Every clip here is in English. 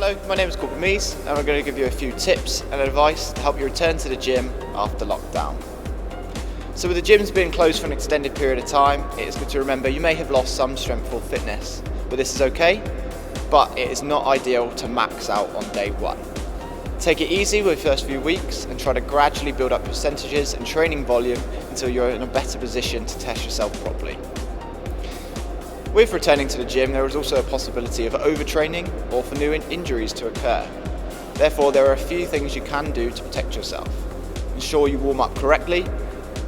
Hello, my name is Mies and I'm going to give you a few tips and advice to help you return to the gym after lockdown. So with the gyms being closed for an extended period of time, it is good to remember you may have lost some strength or fitness, but this is okay, but it is not ideal to max out on day one. Take it easy with the first few weeks and try to gradually build up percentages and training volume until you're in a better position to test yourself properly. With returning to the gym, there is also a possibility of overtraining or for new injuries to occur. Therefore, there are a few things you can do to protect yourself. Ensure you warm up correctly,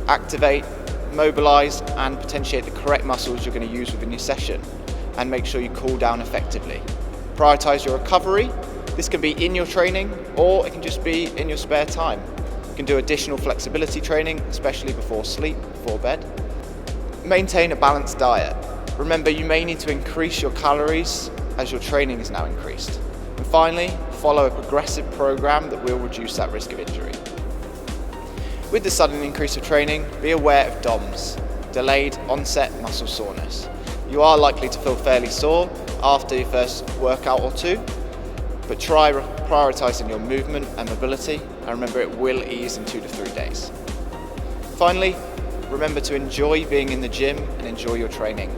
activate, mobilise and potentiate the correct muscles you're going to use within your session, and make sure you cool down effectively. Prioritise your recovery. This can be in your training or it can just be in your spare time. You can do additional flexibility training, especially before sleep, before bed. Maintain a balanced diet. Remember, you may need to increase your calories as your training is now increased. And finally, follow a progressive program that will reduce that risk of injury. With the sudden increase of training, be aware of DOMS, delayed onset muscle soreness. You are likely to feel fairly sore after your first workout or two, but try prioritising your movement and mobility, and remember it will ease in 2 to 3 days. Finally, remember to enjoy being in the gym and enjoy your training.